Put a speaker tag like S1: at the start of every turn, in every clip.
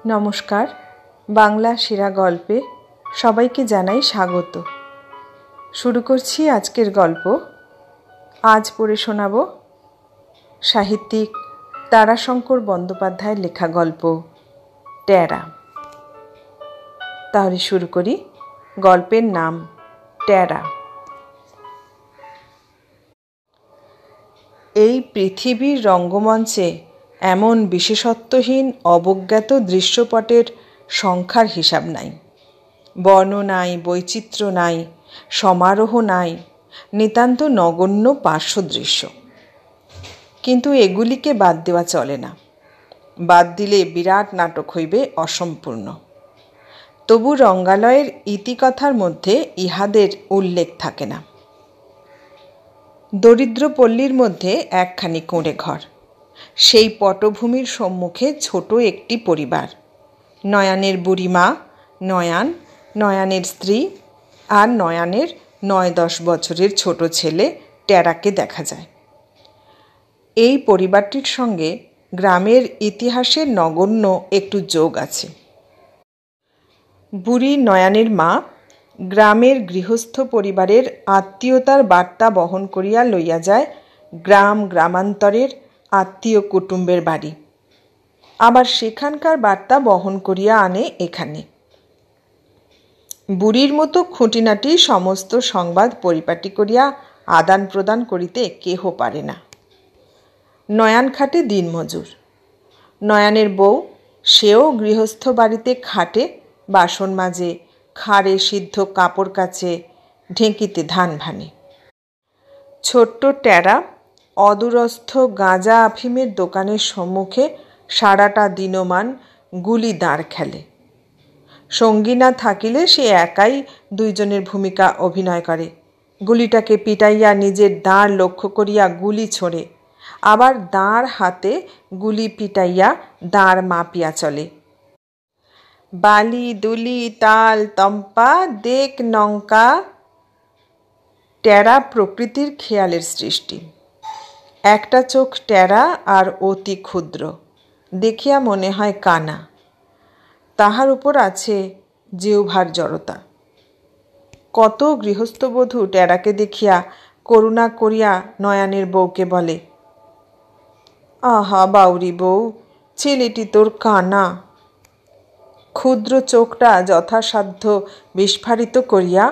S1: নমস্কার, বাংলা সেরা গল্পে সবাইকে জানাই স্বাগত। শুরু করছি আজকের গল্প। আজ পড়ে শোনাব সাহিত্যিক তারাশঙ্কর বন্দ্যোপাধ্যায়ের লেখা গল্প টেরা। তাহলে শুরু করি। গল্পের নাম টেরা। এই পৃথিবীর রঙ্গমঞ্চে এমন বিশেষত্বহীন অবজ্ঞাত দৃশ্যপটের সংখ্যার হিসাব নাই। বর্ণ নাই, বৈচিত্র্য নাই, সমারোহ নাই, নিতান্ত নগণ্য পার্শ্বদৃশ্য। কিন্তু এগুলিকে বাদ দেওয়া চলে না। বাদ দিলে বিরাট নাটক হইবে অসম্পূর্ণ। তবু রঙ্গালয়ের ইতিকথার মধ্যে ইহাদের উল্লেখ থাকে না। দরিদ্র পল্লীর মধ্যে একখানি কোঁড়ে ঘর। সেই পটভূমির সম্মুখে ছোট একটি পরিবার। নয়ানের বুড়িমা, নয়ানের স্ত্রী আর নয়ানের ৯-১০ বছরের ছোট ছেলে টেরাকে দেখা যায়। এই পরিবারটির সঙ্গে গ্রামের ইতিহাসের নগণ্য একটু যোগ আছে। বুড়ি নয়ানের মা গ্রামের গৃহস্থ পরিবারের আত্মীয়তার বার্তা বহন করিয়া লইয়া যায় গ্রামান্তরের আত্মীয় কুটুম্বের বাড়ি, আবার সেখানকার বার্তা বহন করিয়া আনে এখানে। বুড়ির মতো খুঁটিনাটি সমস্ত সংবাদ পরিপাটি করিয়া আদান প্রদান করিতে কেহ পারে না। নয়ান খাটে দিনমজুর। নয়ানের বউ, সেও গৃহস্থ বাড়িতে খাটে, বাসন মাজে, খাড়ে সিদ্ধ কাপড় কাচে, ঢেঁকিতে ধান ভানে। ছোট্ট টেরা অদূরস্থ গাঁজা আফিমের দোকানের সম্মুখে সারাটা দিনমান গুলি দাঁড় খেলে। সঙ্গী না থাকিলে সে একাই দুইজনের ভূমিকা অভিনয় করে। গুলিটাকে পিটাইয়া নিজের দাঁড় লক্ষ্য করিয়া গুলি ছোড়ে, আবার দাঁড় হাতে গুলি পিটাইয়া দাঁড় মাপিয়া চলে। বালি দুলি তাল তম্পা দেখ নঙ্কা। টেরা প্রকৃতির খেয়ালের সৃষ্টি। একটা চোখ টেরা আর অতি ক্ষুদ্র, দেখিয়া মনে হয় কানা। তাহার উপর আছে জিহ্বার জড়তা। কত গৃহস্থবধূ টেরাকে দেখিয়া করুণা করিয়া নয়ানের বউকে বলে, আহা বাউরি বউ, ছেলেটি তোর কানা। ক্ষুদ্র চোখটা যথাসাধ্য বিস্ফারিত করিয়া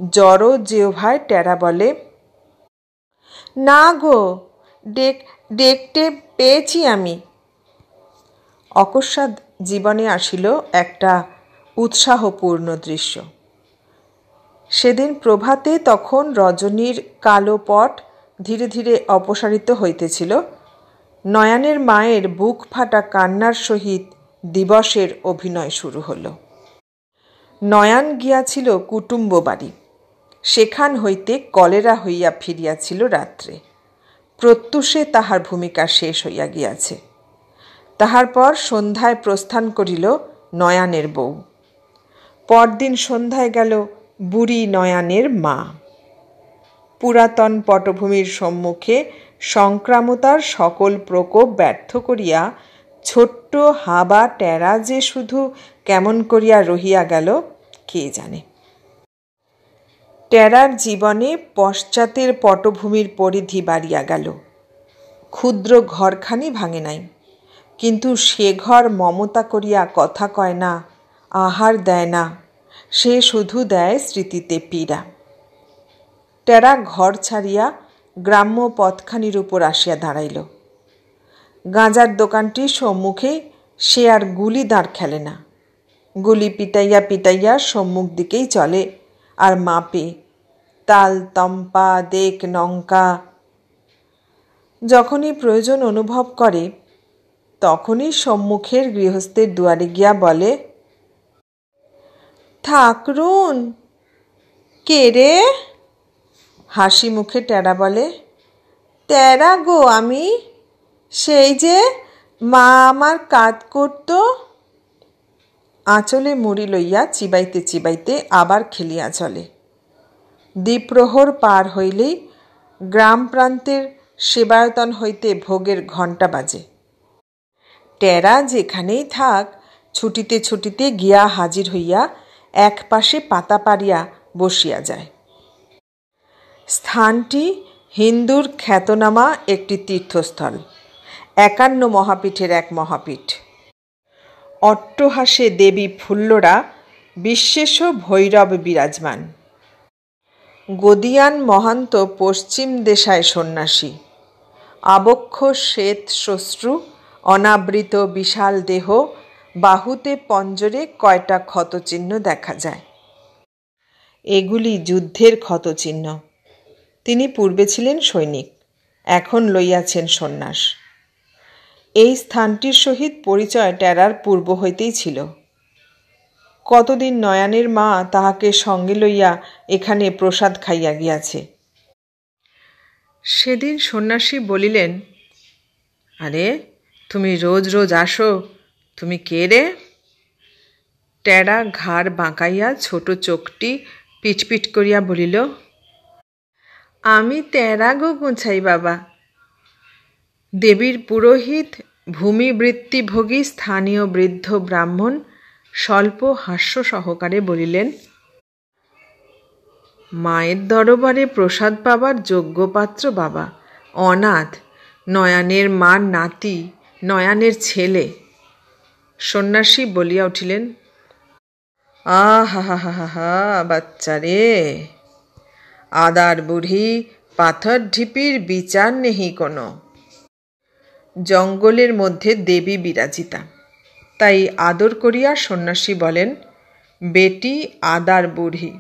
S1: জড় জিহ্বায় টেরা বলে, না গো, দেখতে পেয়েছি আমি। অকস্মাৎ জীবনে আসিল একটা উৎসাহপূর্ণ দৃশ্য। সেদিন প্রভাতে, তখন রজনীর কালো পট ধীরে ধীরে অপসারিত হইতেছিল, নয়ানের মায়ের বুক ফাটা কান্নার সহিত দিবসের অভিনয় শুরু হল। নয়ান গিয়াছিল কুটুম্ব বাড়ি। সেখান হইতে কলেরা হইয়া ফিরিয়াছিল রাত্রে। প্রত্যুষে তাহার ভূমিকা শেষ হইয়া গিয়াছে। তাহার পর সন্ধ্যায় প্রস্থান করিল নয়ানের বউ। পরদিন সন্ধ্যায় গেল বুড়ি নয়ানের মা। পুরাতন পটভূমির সম্মুখে সংক্রামতার সকল প্রকোপ ব্যর্থ করিয়া ছোট্ট হাবা টেরা যে শুধু কেমন করিয়া রহিয়া গেল কে জানে। টেরার জীবনে পশ্চাতের পটভূমির পরিধি বাড়িয়া গেল। ক্ষুদ্র ঘরখানি ভাঙে নাই, কিন্তু সে ঘর মমতা করিয়া কথা কয় না, আহার দেয় না, সে শুধু দেয় স্মৃতিতে পীড়া। টেরা ঘর ছাড়িয়া গ্রাম্য পথখানির উপর আসিয়া দাঁড়াইল। গাঁজার দোকানটির সম্মুখে সে আর গুলি দাঁড় খেলে না। গুলি পিটাইয়া পিটাইয়া সম্মুখ দিকেই চলে আর মাপে, তাল তম্পা দেখ নঙ্কা। যখনই প্রয়োজন অনুভব করে, তখনই সম্মুখের গৃহস্থের দুয়ারে গিয়া বলে, ঠাকরুন। কে রে? হাসি মুখে টেরা বলে, টেরা গো আমি, সেই যে মা আমার কাজ করত। আঁচলে মুড়ি লইয়া চিবাইতে চিবাইতে আবার খেলিয়া চলে। দ্বিপ্রহর পার হইলেই গ্রাম প্রান্তের সেবায়তন হইতে ভোগের ঘণ্টা বাজে। টেরা যেখানেই থাক, ছুটিতে ছুটিতে গিয়া হাজির হইয়া এক পাশে পাতা পাড়িয়া বসিয়া যায়। স্থানটি হিন্দুর খ্যাতনামা একটি তীর্থস্থল, 51 মহাপীঠের এক মহাপীঠ। অট্টহাসে দেবী ফুল্লরা বিশ্বেশ ভৈরব বিরাজমান। গদিয়ান মহান্ত পশ্চিম দেশায় সন্ন্যাসী, আবক্ষ শ্বেত শ্মশ্রু, অনাবৃত বিশাল দেহ, বাহুতে পঞ্জরে কয়টা ক্ষতচিহ্ন দেখা যায়। এগুলি যুদ্ধের ক্ষতচিহ্ন। তিনি পূর্বে ছিলেন সৈনিক, এখন লইয়াছেন সন্ন্যাস। এই স্থানটির সহিত পরিচয় টেরার পূর্ব হইতেই ছিল। কতদিন নয়ানের মা তাহাকে সঙ্গে লইয়া এখানে প্রসাদ খাইয়া গিয়াছে। সেদিন সন্ন্যাসী বলিলেন, আরে তুমি রোজ রোজ আসো, তুমি কে রে? টেরা ঘাড় বাঁকাইয়া ছোট চোখটি পিটপিট করিয়া বলিল, আমি টেরা গো গোঁছাই বাবা। দেবীর পুরোহিত ভূমিবৃত্তিভোগী স্থানীয় বৃদ্ধ ব্রাহ্মণ স্বল্প হাস্য সহকারে বলিলেন, মায়ের দরবারে প্রসাদ পাবার যোগ্য পাত্র বাবা, অনাথ, নয়ানের মার নাতি, নয়ানের ছেলে। সন্ন্যাসী বলিয়া উঠিলেন, আহা হা হা হা বাচ্চা রে, আদার বুড়ি পাথর ঢিপির বিচার নেহি কোনো। জঙ্গলের মধ্যে দেবী বিরাজিতা, তাই আদর করিয়া সন্ন্যাসী বলেন, বেটি আদার বুড়ি,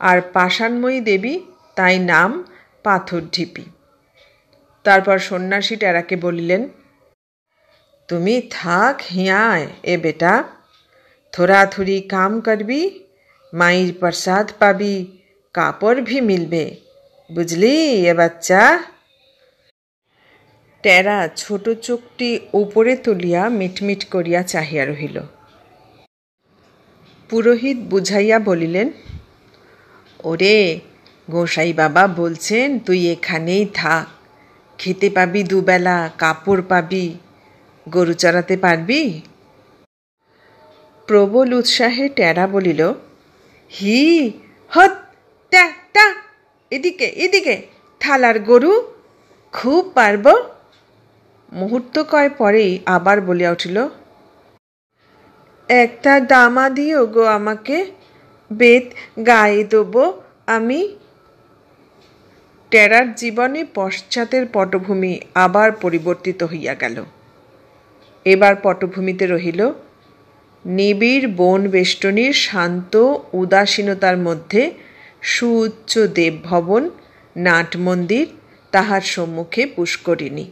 S1: আর পাষাণময়ী দেবী, তাই নাম পাথর ঢিপি। তারপর সন্ন্যাসী টেরাকে বলিলেন, তুমি থাক হিয়ায় এ বেটা, থোড়াথুড়ি কাম করবি, মায়ের প্রসাদ পাবি, কাপড় ভি মিলবে, বুঝলি এ বাচ্চা? টেরা ছোট চোখটি উপরে তুলিয়া মিটমিট করিয়া চাহিয়া রহিল। পুরোহিত বুঝাইয়া বলিলেন, ওরে গোসাই বাবা বলছেন তুই এখানেই থাক, খেতে পাবি দুবেলা, কাপড় পাবি, গরু চড়াতে পারবি। প্রবল উৎসাহে টেরা বলিল, হি হত টা টা, এদিকে এদিকে, থালার গরু, খুব পারব। মুহূর্ত কয় পরেই আবার বলিয়া উঠিল, একটা দামা দিও গো আমাকে, বেত গায়ে দেবো আমি। টেরার জীবনে পশ্চাতের পটভূমি আবার পরিবর্তিত হইয়া গেল। এবার পটভূমিতে রহিল নিবিড় বন বেষ্টনীর শান্ত উদাসীনতার মধ্যে সুউচ্চ দেবভবন, নাটমন্দির, তাহার সম্মুখে পুষ্করিণী।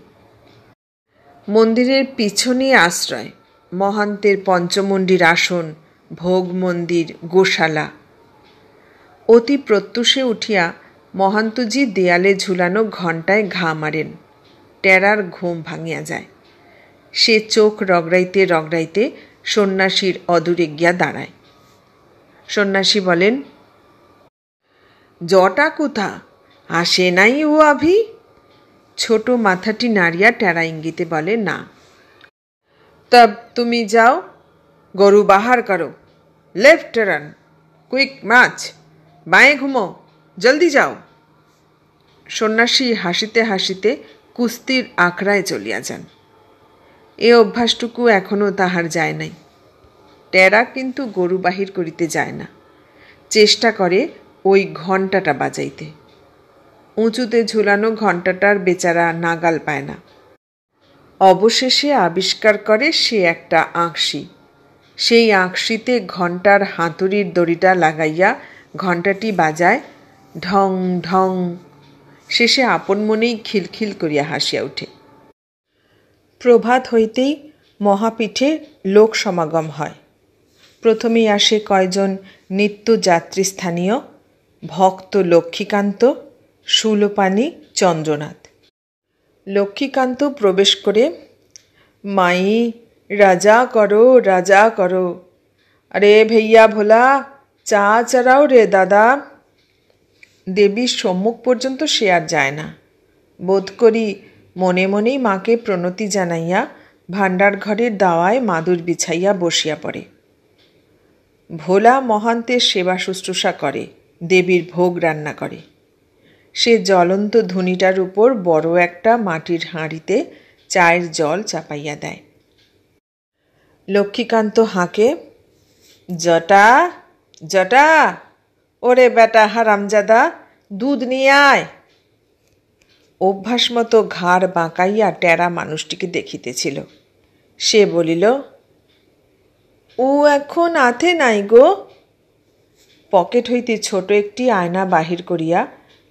S1: মন্দিরের পিছনে আশ্রয়, মহান্তের পঞ্চমন্ডির আসন, ভোগ মন্দির, গোশালা। অতি প্রত্যুষে উঠিয়া মহান্তজি দেয়ালে ঝুলানো ঘণ্টায় ঘা মারেন। টেরার ঘুম ভাঙিয়া যায়। সে চোখ রগড়াইতে রগড়াইতে সন্ন্যাসীর অদূরে গিয়া দাঁড়ায়। সন্ন্যাসী বলেন, জটা কোথা, আসে নাই ও আভি? ছোট মাথাটি নাড়িয়া টেরা ইঙ্গিতে বলে, না। তব তুমি যাও, গরু বাহার করো, লেফট রান, কুইক মার্চ, বাঁয়ে ঘুমো, জলদি যাও। সন্ন্যাসী হাসিতে হাসিতে কুস্তির আখড়ায় চলিয়া যান। এ অভ্যাসটুকু এখনও তাহার যায় নাই। টেরা কিন্তু গরু বাহির করিতে যায় না, চেষ্টা করে ওই ঘণ্টাটা বাজাইতে। উঁচুতে ঝুলানো ঘণ্টাটার বেচারা নাগাল পায় না। অবশেষে আবিষ্কার করে সে একটা আঁকশি। সেই আঁকশিতে ঘণ্টার হাতুড়ির দড়িটা লাগাইয়া ঘণ্টাটি বাজায়, ঢং ঢং। শেষে আপন মনেই খিলখিল করিয়া হাসিয়া ওঠে। প্রভাত হইতেই মহাপীঠে লোক সমাগম হয়। প্রথমেই আসে কয়জন নিত্যযাত্রী স্থানীয় ভক্ত, লক্ষ্মীকান্ত, শূলপাণি, চন্দ্রনাথ। লক্ষ্মীকান্ত প্রবেশ করে, মাই রাজা করো, রাজা করো, আরে ভैया ভোলা, চা চড়াও রে দাদা। দেবীর সম্মুখ পর্যন্ত সে আর যায় না। বোধ করি মনে মনেই মাকে প্রণতি জানাইয়া ভাণ্ডার ঘরের দাওয়ায় মাদুর বিছাইয়া বসিয়া পড়ে। ভোলা মহান্তের সেবা শুশ্রূষা করে, দেবীর ভোগ রান্না করে। সে জ্বলন্ত ধুনিটার উপর বড় একটা মাটির হাঁড়িতে চায়ের জল চাপাইয়া দেয়। লক্ষ্মীকান্ত হাঁকে, জটা জটা, ওরে বেটা হারামজাদা, দুধ নিয়ে আয়। অভ্যাস মতো ঘাড় বাঁকাইয়া টেরা মানুষটিকে দেখিতেছিল। সে বলিল, ও এখন আথে নাই গো। পকেট হইতে ছোট একটি আয়না বাহির করিয়া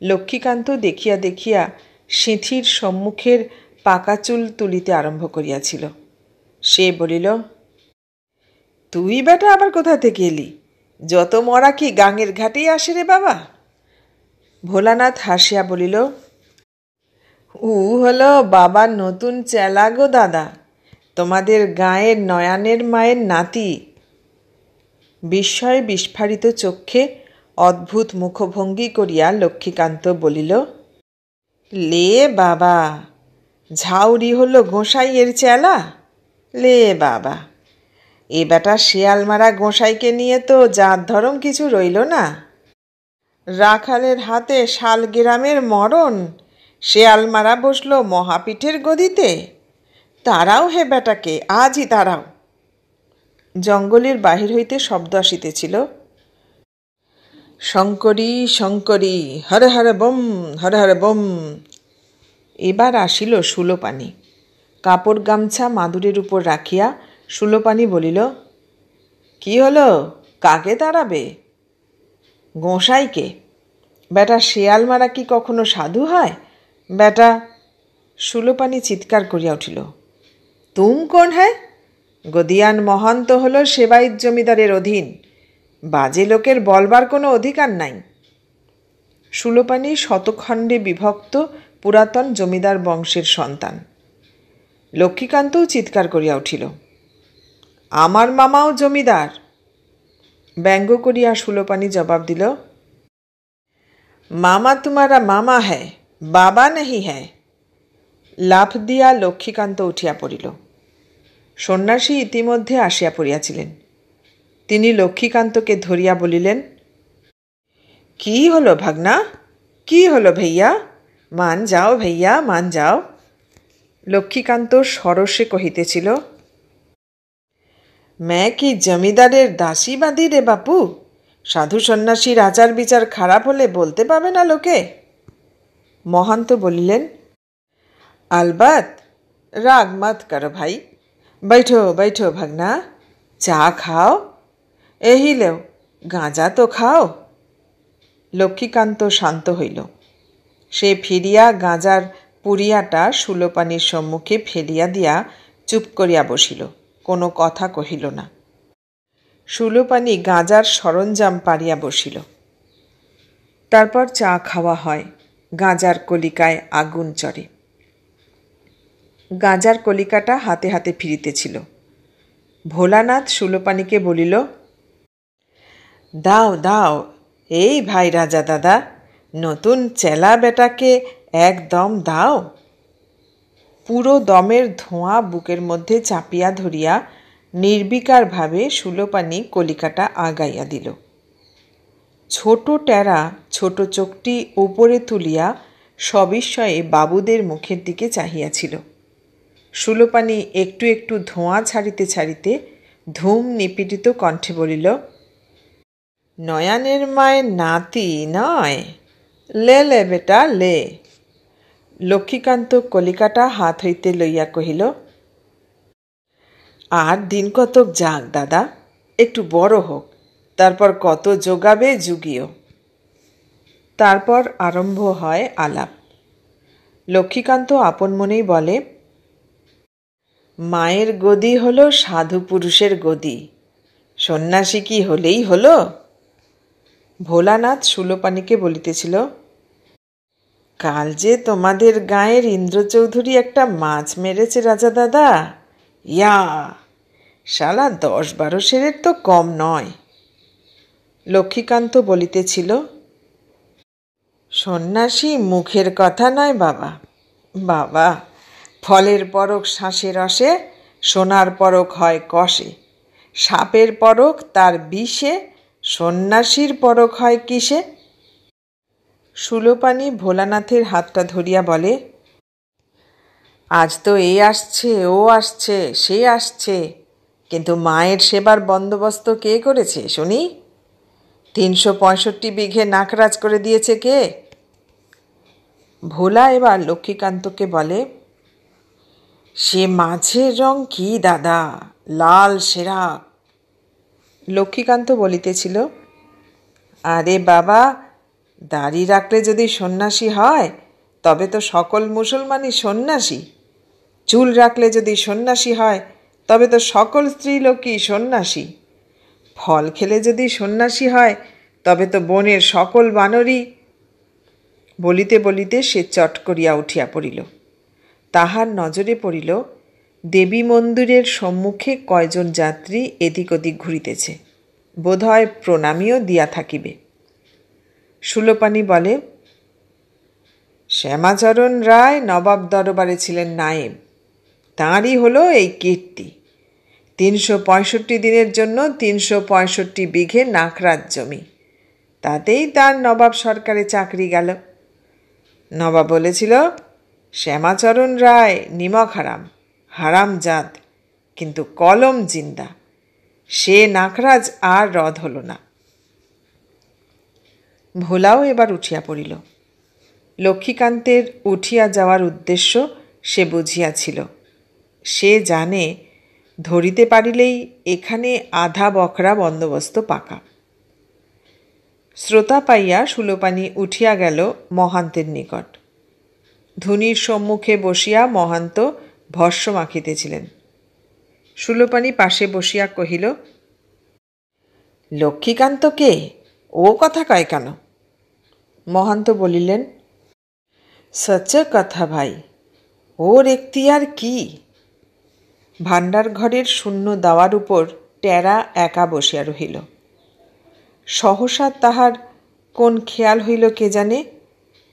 S1: লক্ষ্মীকান্ত দেখিয়া দেখিয়া সিঁথির সম্মুখের পাকা চুল তুলিতে আরম্ভ করিয়াছিল। সে বলিল, তুই বেটা আবার কোথা থেকে এলি? যত মরা কি গাঙের ঘাটেই আসে রে বাবা? ভোলানাথ হাসিয়া বলিল, ও হলো বাবার নতুন চেলা গো দাদা, তোমাদের গাঁয়ের নয়ানের মায়ের নাতি। বিস্ময়ে বিস্ফারিত চক্ষে অদ্ভুত মুখভঙ্গি করিয়া লক্ষ্মীকান্ত বলিল, লে বাবা, ঝাউরি হলো গোঁসাইয়ের চেলা? লে বাবা, এ বেটা শিয়ালমারা গোঁসাইকে নিয়ে তো জাত ধরম কিছু রইল না। রাখালের হাতে শালগ্রামের মরণ, শেয়ালমারা বসল মহাপীঠের গদিতে। তারাও হে বেটাকে, আজই তারাও। জঙ্গলের বাহির হইতে শব্দ আসিতেছিল, শঙ্করী শঙ্করী, হরে হরে বম, হরে হরে বম। এবার আসিল সুলোপানি। কাপড় গামছা মাদুরের উপর রাখিয়া সুলোপানি বলিল, কি হলো, কাকে তাড়াবে? গোঁসাইকে। বেটা শেয়ালমারা কি কখনো সাধু হয়? বেটা। সুলোপানি চিৎকার করিয়া উঠিল, তুম কোন হ্যাঁ? গদিয়ান মহন্ত হল সেবাইত জমিদারের অধীন, বাজে লোকের বলবার কোনো অধিকার নাই। সুলোপানি শতখণ্ডে বিভক্ত পুরাতন জমিদার বংশের সন্তান। লক্ষ্মীকান্তও চিৎকার করিয়া উঠিল, আমার মামাও জমিদার। ব্যঙ্গ করিয়া সুলোপানি জবাব দিল, মামা তোমারা মামা হ্যায়, বাবা নেহি হ্যায়। লাফ দিয়া লক্ষ্মীকান্ত উঠিয়া পড়িল। সন্ন্যাসী ইতিমধ্যে আসিয়া পড়িয়াছিলেন। তিনি লক্ষ্মীকান্তকে ধরিয়া বলিলেন, কি হলো ভাগনা, কি হলো ভাইয়া? মান যাও ভাইয়া, মান যাও। লক্ষ্মীকান্ত সরসে কহিতেছিল, मैं কি জমিদারের দাসী বাঁধি রে বাপু? সাধু সন্ন্যাসীর আচার বিচার খারাপ হলে বলতে পাবে না লোকে? মহান্ত বলিলেন, আলবাত, রাগ মত করো ভাই, बैठो बैठो ভাগনা, চা খাও, এহি লেও গাঁজা তো খাও। লক্ষ্মীকান্ত শান্ত হইল। সে ফিরিয়া গাঁজার পুরিয়াটা সুলোপানির সম্মুখে ফেলিয়া দিয়া চুপ করিয়া বসিল, কোনো কথা কহিল না। সুলোপানি গাঁজার সরঞ্জাম পারিয়া বসিল। তারপর চা খাওয়া হয়, গাঁজার কলিকায় আগুন চড়ে। গাঁজার কলিকাটা হাতে হাতে ফিরিতেছিল। ভোলানাথ সুলোপানিকে বলিল, দাও দাও, এই ভাই রাজা দাদা, নতুন চেলা বেটাকে একদম দাও। পুরো দমের ধোঁয়া বুকের মধ্যে চাপিয়া ধরিয়া নির্বিকারভাবে সুলোপানি কলিকাটা আগাইয়া দিল। ছোট টেরা ছোট চোখটি উপরে তুলিয়া সবিস্ময়ে বাবুদের মুখের দিকে চাহিয়াছিল। সুলোপানি একটু একটু ধোঁয়া ছাড়িতে ছাড়িতে ধূম নিপীড়িত কণ্ঠে বলিল, নয়ানের মায়ের নাতি নয়, লে লে বেটা লে। লক্ষ্মীকান্ত কলিকাটা হাত হইতে লইয়া কহিল, আর দিন কতক যাক দাদা, একটু বড় হোক, তারপর কত যোগাবে যুগীয়। তারপর আরম্ভ হয় আলাপ। লক্ষ্মীকান্ত আপন মনেই বলে, মায়ের গদি হলো সাধু পুরুষের গদি, সন্ন্যাসী কি হলেই হলো? ভোলানাথ সুলোপানিকে বলিতেছিল, কাল যে তোমাদের গাঁয়ের ইন্দ্র চৌধুরী একটা মাছ মেরেছে রাজা দাদা, ইয়া শালা 10-12 সেরের তো কম নয়। লক্ষ্মীকান্ত বলিতেছিল, সন্ন্যাসী মুখের কথা নয় বাবা, বাবা ফলের পরক শ্বাসে রসে সোনার পরখ হয় কষে, সাপের পরখ তার বিষে, সন্ন্যাসীর পরখ হয় কিসে? সুলোপানি ভোলানাথের হাতটা ধরিয়া বলে, আজ তো এ আসছে, ও আসছে, সে আসছে, কিন্তু মায়ের সেবার বন্দোবস্ত কে করেছে শুনি? 365 বিঘে নাকরাজ করে দিয়েছে কে? ভোলা এবার লক্ষ্মীকান্তকে বলে, সে মাঝের রং কি দাদা, লাল সেরা। লক্ষ্মীকান্ত বলিতেছিল, আরে বাবা, দাড়ি রাখলে যদি সন্ন্যাসী হয় তবে তো সকল মুসলমানই সন্ন্যাসী। চুল রাখলে যদি সন্ন্যাসী হয় তবে তো সকল স্ত্রীলোকই সন্ন্যাসী। ফল খেলে যদি সন্ন্যাসী হয় তবে তো বনের সকল বানরই। বলিতে বলিতে সে চট করিয়া উঠিয়া পড়িল। তাহার নজরে পড়িল দেবী মন্দিরের সম্মুখে কয়জন যাত্রী এদিক ওদিক ঘুরিতেছে, বোধহয় প্রণামীও দিয়া থাকিবে। সুলোপানি বলে, শ্যামাচরণ রায় নবাব দরবারে ছিলেন নায়েব, তাঁরই হলো এই কীর্তি। 365 দিনের জন্য 365 বিঘে নাকরাজ জমি, তাতেই তার নবাব সরকারে চাকরি গেল। নবাব বলেছিল, শ্যামাচরণ রায় নিমক হারাম, হারামজাদ, কিন্তু কলম জিন্দা। সে নাকরাজ আর রদ হল না। ভোলাও এবার উঠিয়া পড়িল। লক্ষ্মীকান্তের উঠিয়া যাওয়ার উদ্দেশ্য সে বুঝিয়াছিল। সে জানে ধরিতে পারিলেই এখানে আধা বকরা বন্দোবস্ত পাকা। শ্রোতা পাইয়া সুলোপানি উঠিয়া গেল মহান্তের নিকট। ধুনির সম্মুখে বসিয়া মহান্ত ভস্য মাখিতেছিলেন। সুলোপানি পাশে বসিয়া কহিল, লক্ষ্মীকান্ত কে? ও কথা কয় কেন? মহান্ত বলিলেন, সচ্চ কথা ভাই, ওর এখতিয়ার কি? ভাণ্ডার ঘরের শূন্য দাওয়ার উপর টেরা একা বসিয়া রহিল। সহসা তাহার কোন খেয়াল হইল কে জানে,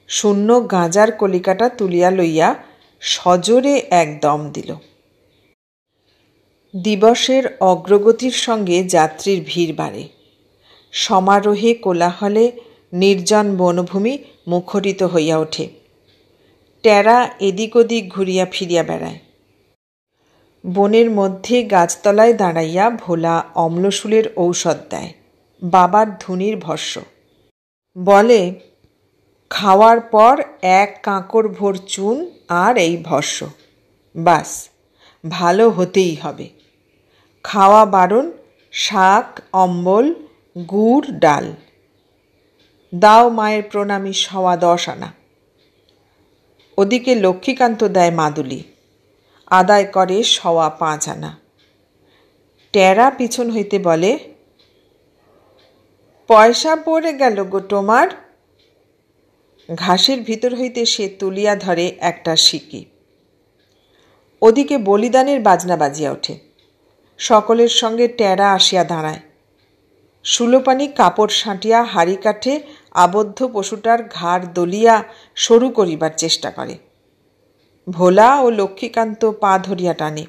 S1: শূন্য গাঁজার কলিকাটা তুলিয়া লইয়া সজোরে এক দম দিল। দিবসের অগ্রগতির সঙ্গে যাত্রীর ভিড় বাড়ে। সমারোহে কোলাহলে নির্জন বনভূমি মুখরিত হইয়া ওঠে। টেরা এদিক ওদিক ঘুরিয়া ফিরিয়া বেড়ায়। বনের মধ্যে গাছতলায় দাঁড়াইয়া ভোলা অম্লশূলের ঔষধ দেয়, বাবার ধুনির ভস্য। বলে, খাওয়ার পর 1 কাঁকর ভোর চুন আর এই ভস্য, বাস, ভালো হতেই হবে। খাওয়া বারণ, শাক, অম্বল, গুড়, ডাল। দাও মায়ের প্রণামী 10 আনা। ওদিকে লক্ষ্মীকান্ত দেয় মাদুলি, আদায় করে 5 আনা। টেরা পিছন হইতে বলে, পয়সা পড়ে গেল গো তোমার। ঘাসের ভিতর হইতে সে তুলিয়া ধরে একটা সিকি। ওদিকে বলিদানের বাজনা বাজিয়া ওঠে। সকলের সঙ্গে টেরা আসিয়া দাঁড়ায়। সুলোপানি কাপড় সাঁটিয়া হাড়ি কাঠে আবদ্ধ পশুটার ঘাড় দলিয়া সরু করিবার চেষ্টা করে। ভোলা ও লক্ষ্মীকান্ত পা ধরিয়া টানে।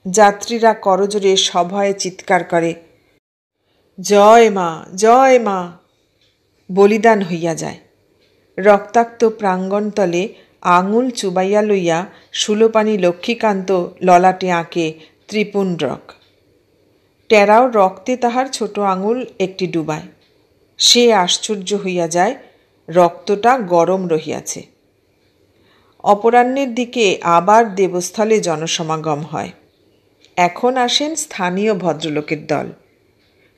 S1: যাত্রীরা করজোরে সভয়ে চিৎকার করে, জয় মা, জয় মা। বলিদান হইয়া যায়। রক্তাক্ত প্রাঙ্গণতলে আঙুল চুবাইয়া লইয়া সুলোপানি লক্ষ্মীকান্ত ললাটে আঁকে ত্রিপুণ্ডরক। টেরাও রক্তে তাহার ছোট আঙুল একটি ডুবায়। সে আশ্চর্য হইয়া যায়, রক্তটা গরম রহিয়াছে। অপরাহ্নের দিকে আবার দেবস্থলে জনসমাগম হয়। এখন আসেন স্থানীয় ভদ্রলোকের দল।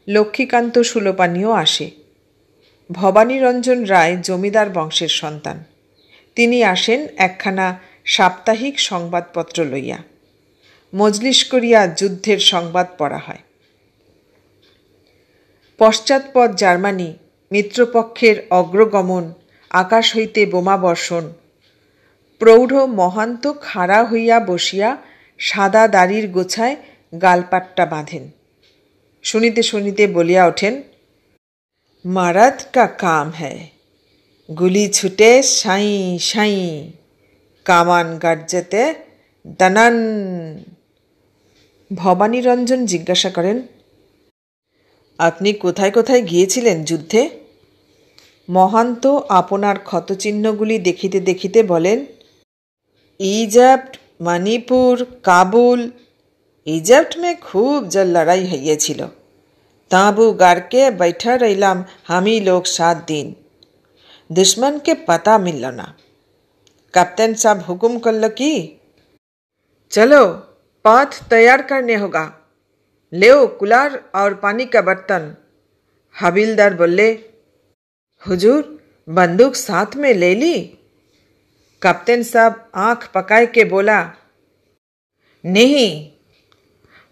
S1: লক্ষ্মীকান্ত সুলোপানিও আসে। ভবানীরঞ্জন রায় জমিদার বংশের সন্তান। তিনি আসেন একখানা সাপ্তাহিক সংবাদপত্র লইয়া। মজলিস করিয়া যুদ্ধের সংবাদ পড়া হয়। পশ্চাৎপদ জার্মানি, মিত্রপক্ষের অগ্রগমন, আকাশ হইতে বোমাবর্ষণ। প্রৌঢ় মহান্ত খাড়া হইয়া বসিয়া সাদা দাড়ির গোছায় গালপাট্টা বাঁধেন। শুনিতে শুনিতে বলিয়া ওঠেন, মারাদ কা কাম হ্যায়, গুলি ছুটে সাঁই সাঁই, কামান গার্জেতে দানান। ভবানীরঞ্জন জিজ্ঞাসা করেন, আপনি কোথায় কোথায় গিয়েছিলেন যুদ্ধে? মহান্ত আপনার ক্ষতচিহ্নগুলি দেখিতে দেখিতে বলেন, ইজিপ্ট, মণিপুর, কাবুল। इजिप्ट में खूब जल लड़ाई হইয়াছিল। तांबू गाड़ के बैठा रहिलाम हम ही लोग 7 दिन। दुश्मन के पता मिलल ना। कप्तान साहब हुक्म करल कि चलो पाथ तैयार करने होगा, ले कुलार और पानी का बर्तन। हविलदार बोले, हुजूर बंदूक साथ में ले ली? कप्तान साहब आंख पकाए के बोला, नहीं,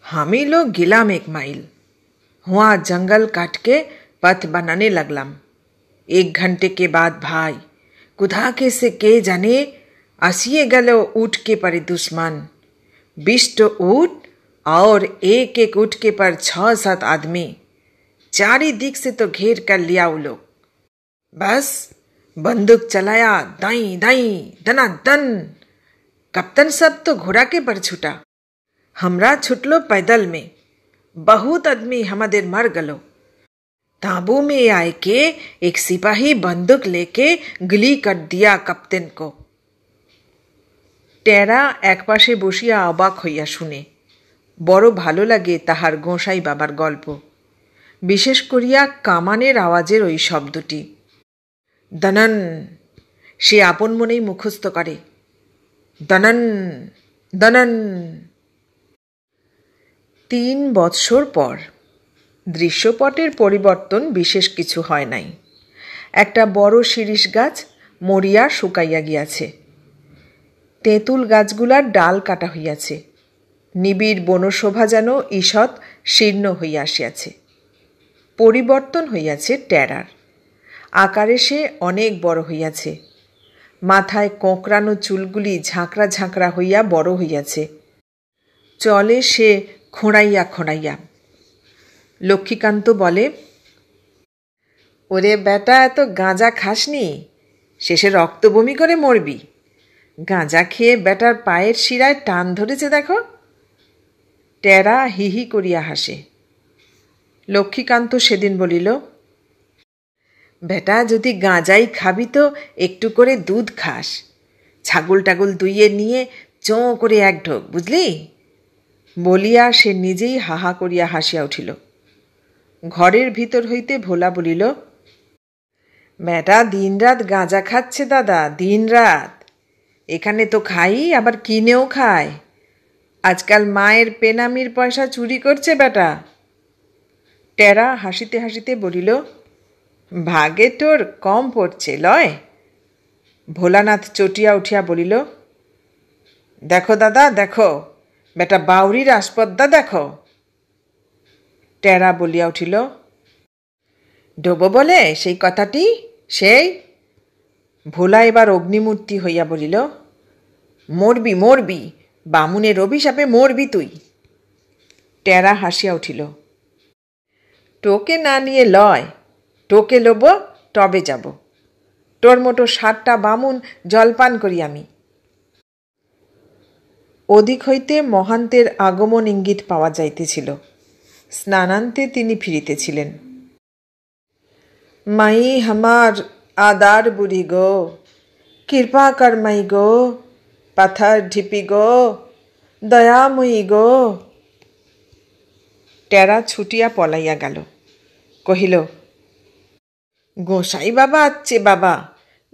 S1: हम ही लोग गिलाम 1 माइल। हुआ जंगल काट के पथ बनाने लगलाम। 1 घंटे के बाद भाई कुधा के से के जाने आसिए गलो उठ के पड़े दुश्मन। 20 ऊँट और एक ऊँट के पर 6-7 आदमी। चारी दिक से तो घेर कर लिया वो लोग। बस बंदूक चलाया, दाई दाई दनादन। कप्तान सब तो घोड़ा के पर छूटा, हमरा छुटलो पैदल में। बहुत आदमी हमारे मर गलो। तांबू में आए के एक सिपाही बंदूक लेके गुली कर दिया कप्तान को। टेरा एक पाशे बसिया अबाक हइया शुने। बड़ो भालो लागे ताहार गोसाई बाबार गल्प, विशेष करिया कामानेर आवाजेर ओई शब्दटी। दनन से आपन मनेई मुखस्त करे, दनन दनन। 3 বৎসর পর দৃশ্যপটের পরিবর্তন বিশেষ কিছু হয় নাই। একটা বড় শিরিষ গাছ মরিয়া শুকাইয়া গিয়াছে। তেঁতুল গাছগুলার ডাল কাটা হইয়াছে। নিবিড় বনশোভা যেন ঈষৎ শীর্ণ হইয়া আসিয়াছে। পরিবর্তন হইয়াছে টেরার। আকারে সে অনেক বড় হইয়াছে। মাথায় কোঁকড়ানো চুলগুলি ঝাঁকড়া ঝাঁকড়া হইয়া বড় হইয়াছে। চলে সে খোঁড়াইয়া খোঁড়াইয়া। লক্ষ্মীকান্ত বলে, ওরে বেটা, এত গাঁজা খাসনি, শেষে রক্ত বমি করে মরবি। গাঁজা খেয়ে বেটার পায়ের শিরায় টান ধরেছে দেখো। টেরা হিহি করিয়া হাসে। লক্ষ্মীকান্ত সেদিন বলিল, বেটা যদি গাঁজাই খাবি তো একটু করে দুধ খাস। ছাগল টাগল দুইয়ে নিয়ে চোঁ করে 1 ঢোক, বুঝলি? বলিয়া সে নিজেই হাহা করিয়া হাসিয়া উঠিল। ঘরের ভিতর হইতে ভোলা বলিল, বেটা দিনরাত গাঁজা খাচ্ছে দাদা, দিনরাত। এখানে তো খাই, আবার কিনেও খায়। আজকাল মায়ের পেনামির পয়সা চুরি করছে বেটা। টেরা হাসিতে হাসিতে বলিল, ভাগে তোর কম পড়ছে লয়। ভোলানাথ চটিয়া উঠিয়া বলিল, দেখো দাদা দেখো, বেটা বাউরির আসপদ্দা দেখো। টেরা বলিয়া উঠিল, ডোবো বলে সেই কথাটি সেই? ভোলা এবার অগ্নিমূর্তি হইয়া বলিল, মরবি মরবি, বামুনের অভিশাপে মরবি তুই। টেরা হাসিয়া উঠিল, টোকে না নিয়ে লয়, টোকে লোব তবে যাব। তোর মতো 7টা বামুন জলপান করি আমি। ওদিক হইতে মহান্তের আগমন ইঙ্গিত পাওয়া যাইতেছিল। স্নানান্তে তিনি ফিরিতেছিলেন। মাই হামার আদার বুড়ি গো, কৃপা কর মাই গো, পাথর ঢিপি গো, দয়াময়ী গো। টেরা ছুটিয়া পলাইয়া গেল। কহিল, গোসাই বাবা আচ্ছে বাবা,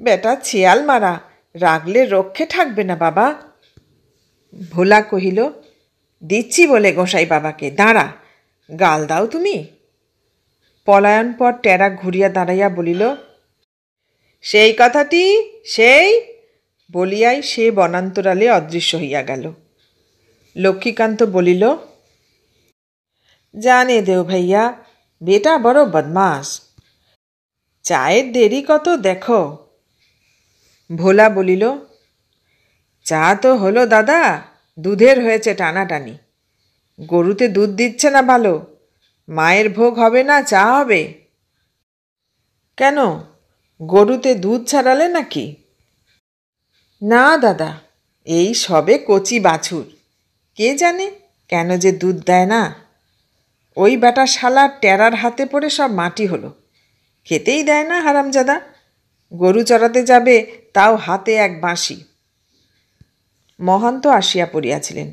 S1: বেটা ছেয়াল মারা, রাগলে রক্ষে থাকবে না বাবা। ভোলা কহিল, দিচ্ছি বলে গোসাই বাবাকে, দাঁড়া, গাল দাও তুমি। পলায়ন পর টেরা ঘুরিয়া দাঁড়াইয়া বলিল, সেই কথাটি সেই বলিয়াই সে বনান্তরালে অদৃশ্য হইয়া গেল। লক্ষ্মীকান্ত বলিল, জানে দেও ভাইয়া, বেটা বড় বদমাস, চায়ের দেরি কত দেখো। ভোলা বলিল, চা তো হলো দাদা, দুধের হয়েছে টানাটানি। গরুতে দুধ দিচ্ছে না ভালো, মায়ের ভোগ হবে না চা হবে। কেন, গরুতে দুধ ছাড়ালে নাকি? না দাদা, এই সবে কচি বাছুর, কে জানে কেন যে দুধ দেয় না। ওই বেটা শালা টেরার হাতে পড়ে সব মাটি হলো। খেতেই দেয় না হারামজাদা। গরু চড়াতে যাবে তাও হাতে এক বাঁশি। মহান্ত আসিয়া পড়িয়াছিলেন।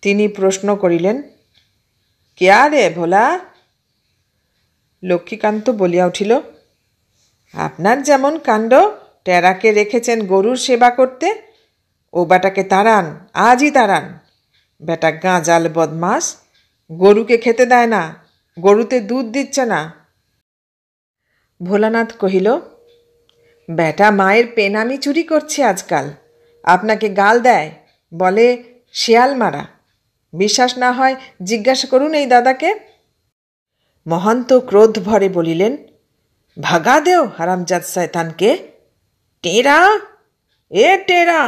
S1: তিনি প্রশ্ন করিলেন, কে রে ভোলা? লক্ষ্মীকান্ত বলিয়া উঠিল, আপনার যেমন কাণ্ড, টেরাকে রেখেছেন গরুর সেবা করতে। ও বেটাকে তাড়ান, আজই তাড়ান। বেটা গাঁজাল বদমাস, গরুকে খেতে দেয় না, গরুতে দুধ দিচ্ছে না। ভোলানাথ কহিল, বেটা মায়ের পেনামি চুরি করছে আজকাল, আপনাকে গাল দেয়, বলে শেয়াল মারা। বিশ্বাস না হয় জিজ্ঞাসা করুন এই দাদাকে। মহান্ত ক্রোধ ভরে বলিলেন, ভাগা দেও হারামজাদ শয়তানকে। টেরা, এ টেরা!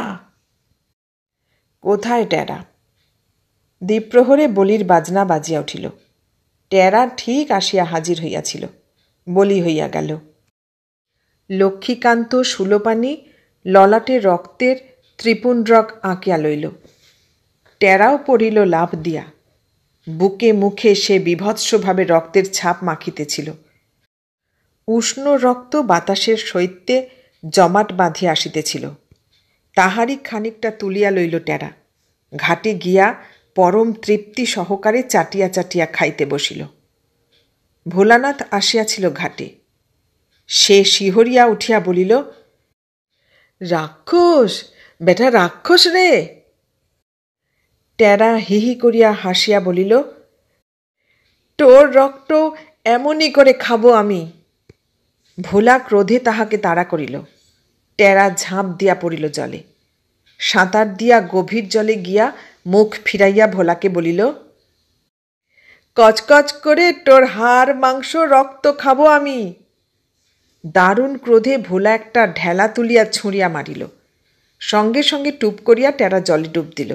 S1: কোথায় টেরা? দ্বীপ্রহরে বলির বাজনা বাজিয়া উঠিল। টেরা ঠিক আসিয়া হাজির হইয়াছিল। বলি হইয়া গেল। লক্ষ্মীকান্ত সুলোপানি ললাটে রক্তের ত্রিপুণ্ড্রক আঁকিয়া লইল। টেরাও পড়িল লাভ দিয়া। বুকে মুখে সে বিভৎসভাবে রক্তের ছাপ মাখিতেছিল। উষ্ণ রক্ত বাতাসের শৈত্যে জমাট বাঁধিয়া আসিতেছিল। তাহারই খানিকটা তুলিয়া লইল টেরা। ঘাটে গিয়া পরম তৃপ্তি সহকারে চাটিয়া চাটিয়া খাইতে বসিল। ভোলানাথ আসিয়াছিল ঘাটে। সে শিহরিয়া উঠিয়া বলিল, রাক্ষস, বেটা রাক্ষস রে! টেরা হিহি করিয়া হাসিয়া বলিল, তোর রক্ত এমনই করে খাবো আমি। ভোলা ক্রোধে তাহাকে তাড়া করিল। টেরা ঝাঁপ দিয়া পড়িল জলে। সাঁতার দিয়া গভীর জলে গিয়া মুখ ফিরাইয়া ভোলাকে বলিল, কচকচ করে তোর হাড় মাংস রক্ত খাবো আমি। দারুণ ক্রোধে ভোলা একটা ঢেলা তুলিয়া ছুঁড়িয়া মারিল। সঙ্গে সঙ্গে টুপ করিয়া টেরা জলে ডুব দিল।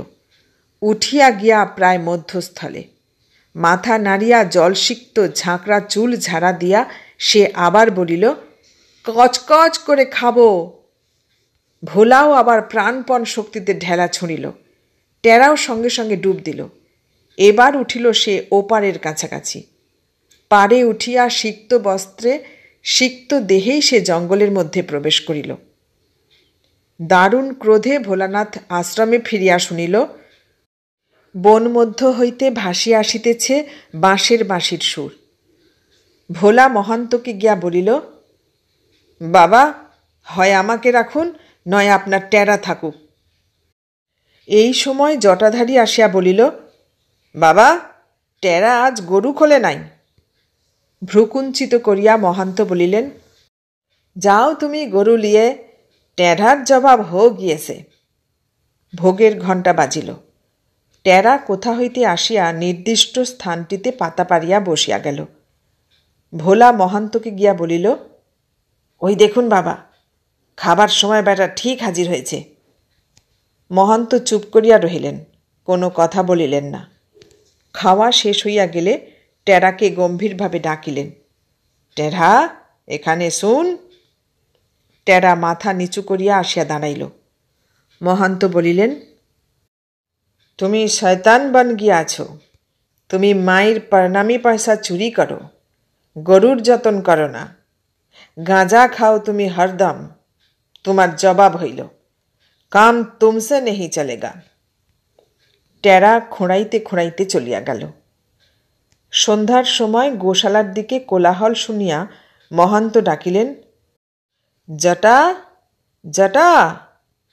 S1: উঠিয়া গিয়া প্রায় মধ্যস্থলে মাথা নাড়িয়া জলসিক্ত ঝাঁকড়া চুল ঝাড়া দিয়া সে আবার বলিল, কচকচ করে খাবো। ভোলাও আবার প্রাণপণ শক্তিতে ঢেলা ছুঁড়িল। টেরাও সঙ্গে সঙ্গে ডুব দিল। এবার উঠিল সে ওপারের কাছাকাছি। পাড়ে উঠিয়া সিক্ত বস্ত্রে সিক্ত দেহেই সে জঙ্গলের মধ্যে প্রবেশ করিল। দারুণ ক্রোধে ভোলানাথ আশ্রমে ফিরিয়া শুনিল, বন মধ্য হইতে ভাসিয়া আসিতেছে বাঁশের বাঁশির সুর। ভোলা মহান্তকে গিয়া বলিল, বাবা, হয় আমাকে রাখুন, নয় আপনার টেরা থাকুক। এই সময় জটাধারী আসিয়া বলিল, বাবা, টেরা আজ গরু খোলে নাই। ভ্রুকুঞ্চিত করিয়া মহান্ত বলিলেন, যাও তুমি গরু লিয়ে, টেরার জবাব হো গিয়েছে। ভোগের ঘণ্টা বাজিল। টেরা কোথা হইতে আসিয়া নির্দিষ্ট স্থানটিতে পাতা পারিয়া বসিয়া গেল। ভোলা মহান্তকে গিয়া বলিল, ওই দেখুন বাবা, খাবার সময় বেটা ঠিক হাজির হয়েছে। মহান্ত চুপ করিয়া রহিলেন, কোনো কথা বলিলেন না। খাওয়া শেষ হইয়া গেলে টেরাকে গম্ভীরভাবে ডাকিলেন, টেরা, এখানে শুন। টেরা মাথা নিচু করিয়া আসিয়া দাঁড়াইল। মহান্ত বলিলেন, তুমি শয়তান বন গিয়াছ। তুমি মায়ের প্রণামী পয়সা চুরি করো, গরুর যতন করো না, গাঁজা খাও তুমি হরদম। তোমার জবাব হইল, কাম তুমসে নেহি চলেগা। টেরা খোঁড়াইতে খোঁড়াইতে চলিয়া গেল। সন্ধ্যার সময় গোশালার দিকে কোলাহল শুনিয়া মহান্ত ডাকিলেন, জটা, জটা,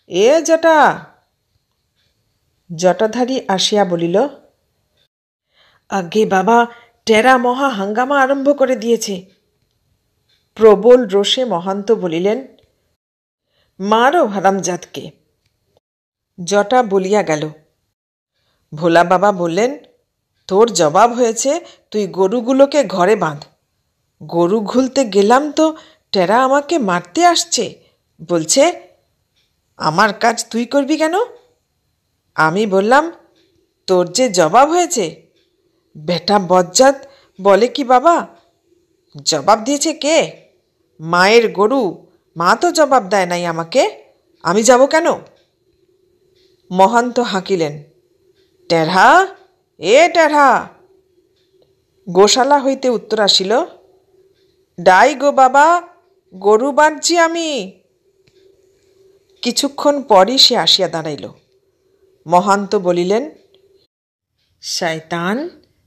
S1: এ জটা। জটাধারী আসিয়া বলিল, আগে বাবা, টেরা মহা হাঙ্গামা আরম্ভ করে দিয়েছে। প্রবল রোষে মহান্ত বলিলেন, মারো হারামজাদকে। জটা বলিয়া গেল। ভোলা বাবা বললেন, তোর জবাব হয়েছে, তুই গরুগুলোকে ঘরে বাঁধ। গরু ঘুলতে গেলাম তো টেরা আমাকে মারতে আসছে, বলছে আমার কাজ তুই করবি কেন? আমি বললাম, তোর যে জবাব হয়েছে। বেটা বজ্জাত বলে কি বাবা? জবাব দিয়েছে কে? মায়ের গরু, মা তো জবাব দেয় নাই আমাকে, আমি যাব কেন? মহান্ত হাঁকিলেন, টেরা, এ টেরা। গোশালা হইতে উত্তর আসিল, ডাই গো বাবা, গরু বাঁধছি আমি। কিছুক্ষণ পরই সে আসিয়া দাঁড়াইল। মহান্ত বলিলেন, শয়তান,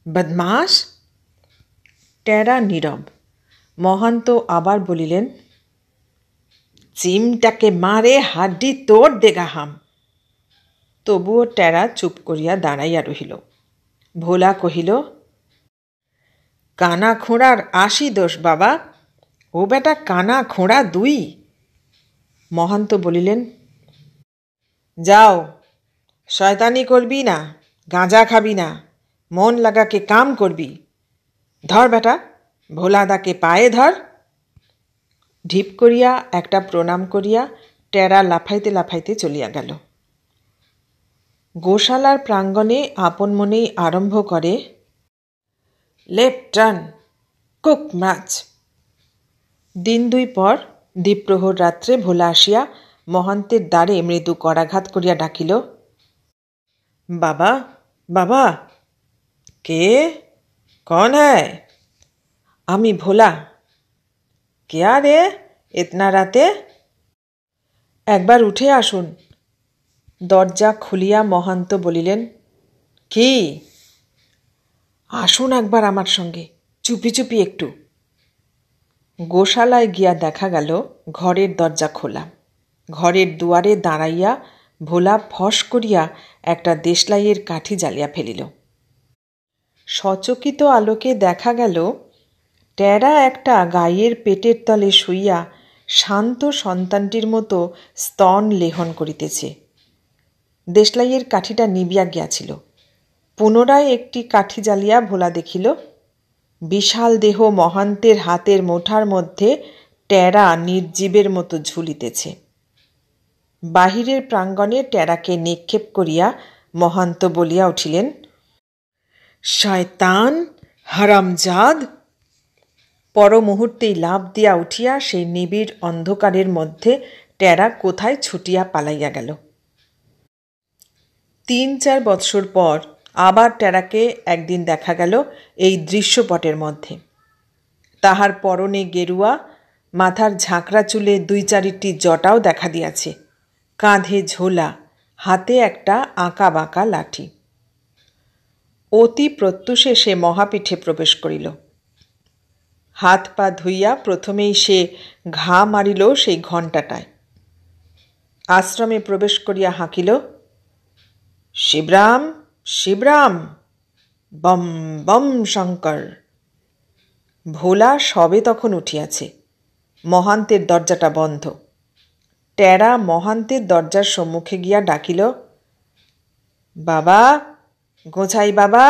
S1: বদমাস। টেরা নীরব। মহান্ত আবার বলিলেন, চিমটাকে মারে হাড্ডি তোড় দেগা হাম। তবুও টেরা চুপ করিয়া দাঁড়াইয়া রহিল। ভোলা কহিল, কানা খোঁড়ার ৮০ দোষ বাবা, ও বেটা কানা খোঁড়া ২। মহান্ত বলিলেন, যাও, শয়তানি করবি না, গাঁজা খাবি না, মন লাগাকে কাম করবি। ধর বেটা, ভোলাদাকে পায়ে ধর। ঢিপ করিয়া একটা প্রণাম করিয়া টেরা লাফাইতে লাফাইতে চলিয়া গেল। গোশালার প্রাঙ্গণে আপন মনেই আরম্ভ করে, লেফট টার্ন, কুক ম্যাচ। দিন ২ পর দ্বীপ্রহর রাত্রে ভোলা আসিয়া মহান্তের দ্বারে মৃদু করাঘাত করিয়া ডাকিল, বাবা, বাবা। কে? কন হ্যায়? আমি ভোলা। কেয়া রে এতনা রাতে? একবার উঠে আসুন। দরজা খুলিয়া মহান্ত বলিলেন, কি? আসুন একবার আমার সঙ্গে, চুপি চুপি একটু। গোশালায় গিয়া দেখা গেল ঘরের দরজা খোলা। ঘরের দুয়ারে দাঁড়াইয়া ভোলা ফস করিয়া একটা দেশলাইয়ের কাঠি জ্বালিয়া ফেলিল। সচকিত আলোকে দেখা গেল টেরা একটা গাইয়ের পেটের তলে শুইয়া শান্ত সন্তানটির মতো স্তন লেহন করিতেছে। দেশলাইয়ের কাঠিটা নিবিয়া গিয়াছিল। পুনরায় একটি কাঠি জ্বালিয়া ভোলা দেখিল বিশাল দেহ মহান্তের হাতের মুঠার মধ্যে টেরা নির্জীবের মতো ঝুলিতেছে। বাহিরের প্রাঙ্গণে টেরাকে নিক্ষেপ করিয়া মহান্ত বলিয়া উঠিলেন, শয়তান, হারামজাদ। পর মুহূর্তেই লাফ দিয়া উঠিয়া সেই নিবিড় অন্ধকারের মধ্যে টেরা কোথায় ছুটিয়া পালাইয়া গেল। ৩-৪ বৎসর পর আবার টেরাকে একদিন দেখা গেল এই দৃশ্যপটের মধ্যে। তাহার পরনে গেরুয়া, মাথার ঝাঁকড়া চুলে ২-৪টি জটাও দেখা দিয়াছে, কাঁধে ঝোলা, হাতে একটা আঁকা বাঁকা লাঠি। অতি প্রত্যুষে সে মহাপীঠে প্রবেশ করিল। হাত পা ধুইয়া প্রথমেই সে ঘা মারিল সেই ঘণ্টাটায়। আশ্রমে প্রবেশ করিয়া হাঁকিল, শিবরাম, শিবরাম, বম বম শঙ্কর। ভোলা সবে তখন উঠিয়াছে। মহান্তের দরজাটা বন্ধ। টেরা মহান্তের দরজার সম্মুখে গিয়া ডাকিল, বাবা, গোছাই বাবা।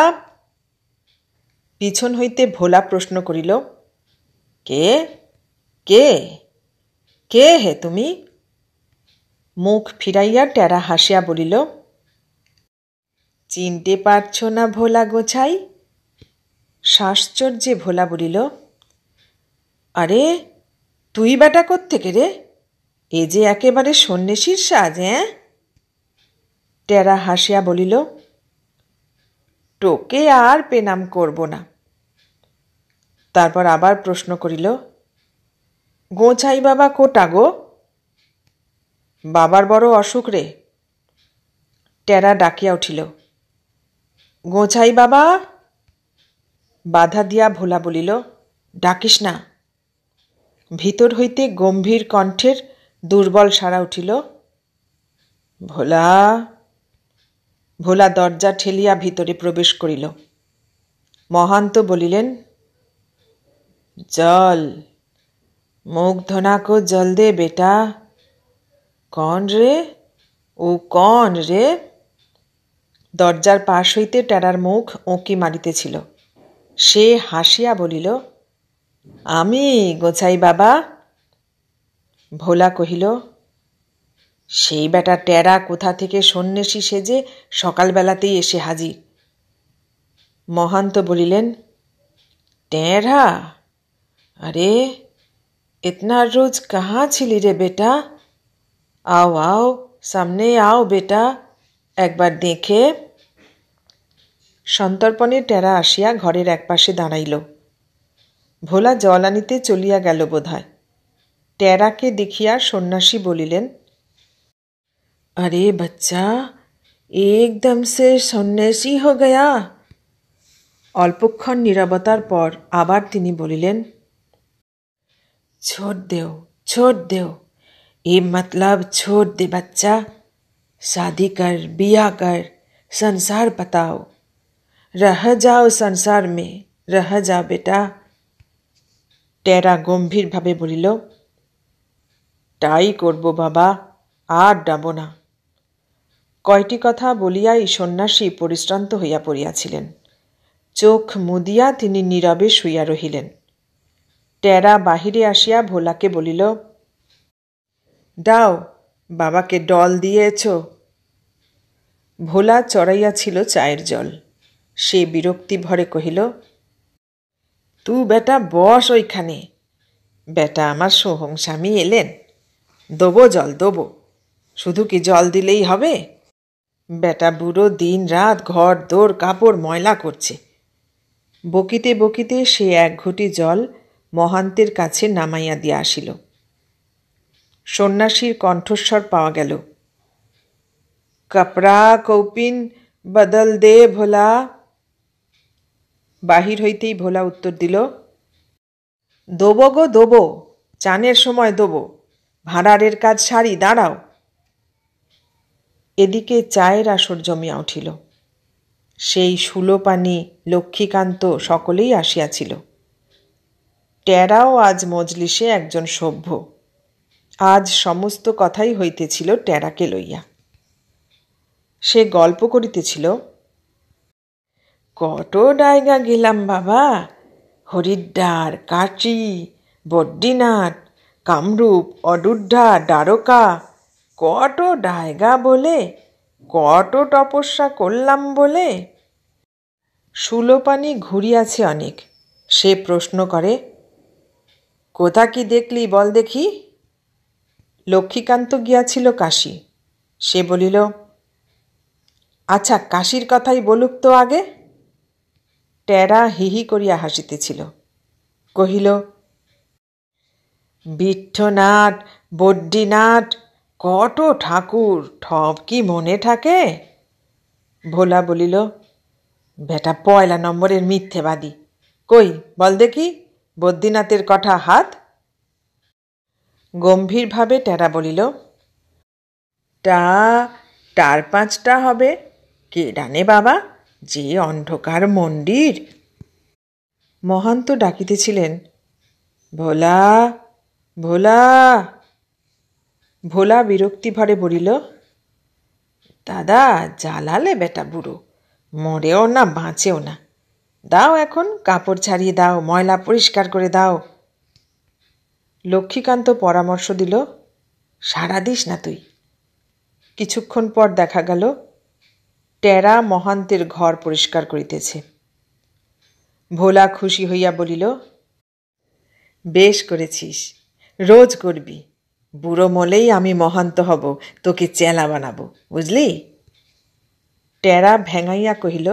S1: পিছন হইতে ভোলা প্রশ্ন করিল, কে কে কে হে তুমি? মুখ ফিরাইয়া টেরা হাসিয়া বলিল, চিনতে পারছ না ভোলা গোছাই? শ্বাসচর্যে ভোলা বলিল, আরে তুই বেটা কোত্থেকে রে? এ যে একেবারে সন্ন্যাসীর সাজ। টেরা হাসিয়া বলিল, টোকে আর পেনাম করব না। তারপর আবার প্রশ্ন করিল, গোছাই বাবা কোটা গো? বাবার বড় অসুখ রে। টেরা ডাকিয়া উঠিল, গোছাই বাবা। বাধা দিয়া ভোলা বলিল, ডাকিস না। ভিতর হইতে গম্ভীর কণ্ঠের দুর্বল সাড়া উঠিল, ভোলা। ভোলা দরজা ঠেলিয়া ভিতরে প্রবেশ করিল। মহান্ত বলিলেন, জল, মুখ ধোনা কো জল দে বেটা। কন রে? ও কন রে? দরজার পাশ হইতে টেরার মুখ উঁকি মারিতেছিল। সে হাসিয়া বলিল, আমি গোছাই বাবা। ভোলা কহিল, সেই বেটা টেরা কোথা থেকে সন্ন্যাসী সেজে সকালবেলাতেই এসে হাজির। মহান্ত বলিলেন, টেরা, আরে इतना रोज कहाँ छिली रे बेटा? आओ आओ, सामने आओ बेटा, একবার দেখে। সন্তর্পণে টেরা আসিয়া ঘরের একপাশে দাঁড়াইল। ভোলা জল আনিতে চলিয়া গেল বোধ হয়। টেরাকে দেখিয়া সন্ন্যাসী বলিলেন, আরে বাচ্চা, একদম সে সন্ন্যাসী হো গয়া। অল্পক্ষণ নীরবতার পর আবার তিনি বলিলেন, छोड़ देओ, ये मतलब छोड़ दे बच्चा, शादी कर, बिया कर, संसार बताओ, रह जाओ संसार में, रह जाओ बेटा। টেরা গম্ভীরভাবে বলিল, তাই করব বাবা, আর ডাব না। কয়টি কথা বলিয়াই সন্ন্যাসী পরিশ্রান্ত হইয়া পড়িয়াছিলেন। চোখ মুদিয়া তিনি নীরবে শুইয়া রহিলেন। টেরা বাহিরে আসিয়া ভোলাকে বলিল, দাও, বাবাকে ডল দিয়েছ। ভোলা চড়াইয়াছিল চায়ের জল। সে বিরক্তি ভরে কহিল, তু বেটা বস ওইখানে। বেটা আমার সোহম স্বামী এলেন, দেবো জল দেবো, শুধু কি জল দিলেই হবে? বেটা বুড়ো দিন রাত ঘর দোর কাপড় ময়লা করছে। বকিতে বকিতে সে এক ঘটি জল মহান্তের কাছে নামাইয়া দিয়া আসিল। সন্ন্যাসীর কণ্ঠস্বর পাওয়া গেল, কাপড়া কৌপিন বদল দে ভোলা। বাহির হইতেই ভোলা উত্তর দিল, দোবো গো দোবো, চানের সময় দোবো, ভাঁড়ারের কাজ সারি, দাঁড়াও। এদিকে চায়ের আসর জমিয়া উঠিল। সেই সুলোপানি, লক্ষ্মীকান্ত সকলেই আসিয়াছিল। টেরাও আজ মজলিসে একজন সভ্য। আজ সমস্ত কথাই হইতেছিল টেরাকে লইয়া। সে গল্প করিতেছিল, কত ডায়গা গেলাম বাবা, হরিদ্বার, কাচি, বদ্রীনাথ, কামরূপ, অযোধ্যা, দ্বারকা, কত ডায়গা বলে, কত তপস্যা করলাম বলে। সুলোপানি ঘুরিয়াছে অনেক। সে প্রশ্ন করে, কোথা কি দেখলি বল দেখি? লক্ষ্মীকান্ত গিয়াছিল কাশী। সে বলিল, আচ্ছা কাশীর কথাই বলুক তো আগে। টেরা হিহি করিয়া হাসিতেছিল। কহিল, বিঠ্ঠনাথ, বদ্রীনাথ, কত ঠাকুর, ঠব কি মনে থাকে? ভোলা বলিল, বেটা পয়লা নম্বরের মিথ্যেবাদী। কই বল দেখি বদ্রীনাথের কথা হাত। গম্ভীরভাবে টেরা বলিল, তা 4-5টা হবে। কে ডানে বাবা, যে অন্ধকার মন্দির। মহান্ত ডাকিতেছিলেন, ভোলা, ভোলা। ভোলা বিরক্তিভরে বলিল, দাদা জ্বালালে বেটা বুড়ো, মরেও না বাঁচেও না। দাও এখন কাপড় ছাড়িয়ে দাও, ময়লা পরিষ্কার করে দাও। লক্ষ্মীকান্ত পরামর্শ দিল, সাড়া দিস না তুই। কিছুক্ষণ পর দেখা গেল টেরা মহান্তের ঘর পরিষ্কার করিতেছে। ভোলা খুশি হইয়া বলিল, বেশ করেছিস, রোজ করবি। বুড়ো মলেই আমি মহান্ত হব, তোকে চেলা বানাবো, বুঝলি? টেরা ভেঙাইয়া কহিল,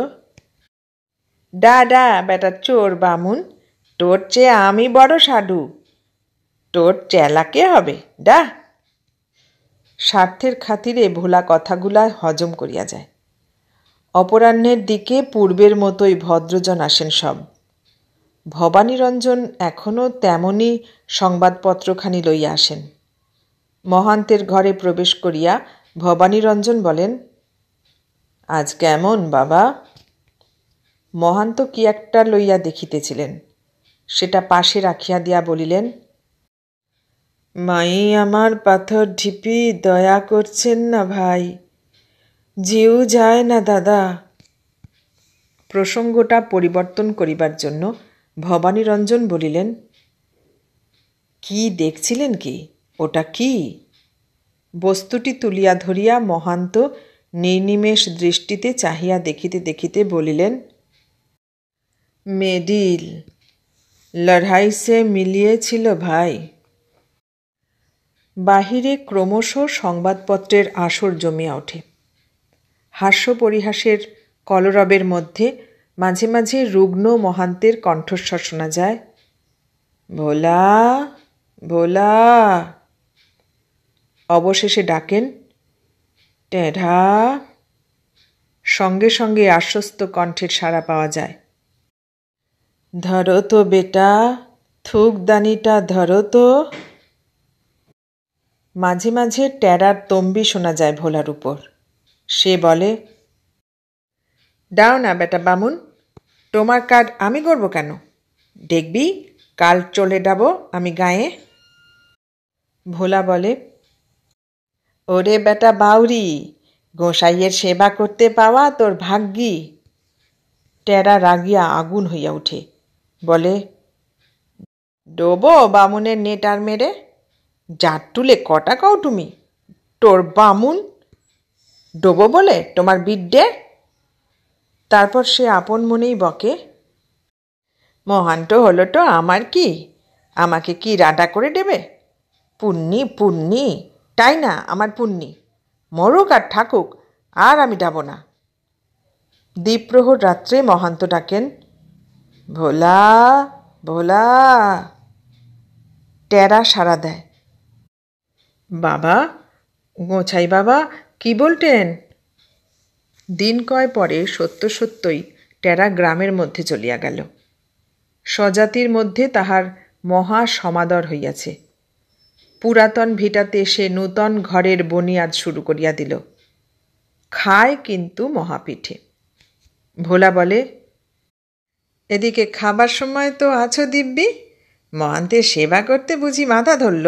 S1: ডা ডা বেটা চোর বামুন, তোর চেয়ে আমি বড় সাধু, তোর চেলা কে হবে, ডা। স্বার্থের খাতিরে ভোলা কথাগুলা হজম করিয়া যায়। অপরাহ্নের দিকে পূর্বের মতোই ভদ্রজন আসেন সব। ভবানীরঞ্জন এখনও তেমনই সংবাদপত্রখানি লইয়া আসেন। মহান্তের ঘরে প্রবেশ করিয়া ভবানীরঞ্জন বলেন, আজ কেমন বাবা? মহান্ত কি একটা লইয়া দেখিতেছিলেন। সেটা পাশে রাখিয়া দিয়া বলিলেন, মাই আমার পাথর ঢিপি, দয়া করছেন না ভাই, জিউ যায় না দাদা। প্রসঙ্গটা পরিবর্তন করিবার জন্য ভবানীরঞ্জন বলিলেন, কি দেখছিলেন কি? ওটা কি? বস্তুটি তুলিয়া ধরিয়া মহান্ত নির্নিমেষ দৃষ্টিতে চাহিয়া দেখিতে দেখিতে বলিলেন, মেডিল, লড়াই সে মিলিয়েছিল ভাই। বাহিরে ক্রমশ সংবাদপত্রের আসর জমিয়া ওঠে। হাস্য পরিহাসের কলরবের মধ্যে মাঝে মাঝে রুগ্ন মহান্তের কণ্ঠস্বর শোনা যায়, ভোলা, ভোলা। অবশেষে ডাকেন, টেঢা। সঙ্গে সঙ্গে আশ্বস্ত কণ্ঠের সাড়া পাওয়া যায়, ধরো তো বেটা, থুকদানিটা ধরো তো। মাঝে মাঝে টেরার তম্বি শোনা যায় ভোলার উপর। সে বলে, দাও না বেটা বামুন, তোমার কার্ড আমি করব কেন? দেখবি কাল চলে যাব আমি গায়ে। ভোলা বলে, ওরে বেটা বাউরি, গোসাইয়ের সেবা করতে পাওয়া তোর ভাগ্যি। টেরা রাগিয়া আগুন হইয়া উঠে, বলে, ডোবো বামুনের নেটার মেরে, জাত তুলে কটা কও তুমি? তোর বামুন ডোবো বলে তোমার বিদ্যে। তারপর সে আপন মনেই বকে, মহান্ত হলো তো আমার কি, আমাকে কি রাডা করে দেবে? পুণ্যি পুণ্যি, তাই না আমার পুণ্যি, মরুক আর ঠাকুক, আর আমি যাব না। দ্বীপ্রহর রাত্রে মহান্ত ডাকেন, ভোলা, ভোলা। টেরা সাড়া দেয়, বাবা, গোছাই বাবা, কি বলতেন? দিন কয় পরে সত্য সত্যই টেরা গ্রামের মধ্যে চলিয়া গেল। স্বজাতির মধ্যে তাহার মহা সমাদর হইয়াছে। পুরাতন ভিটাতে সে নূতন ঘরের বনিয়াদ শুরু করিয়া দিল। খায় কিন্তু মহাপিঠে। ভোলা বলে, এদিকে খাবার সময় তো আছো দিব্যি, মহান্তের সেবা করতে বুঝি মাথা ধরল?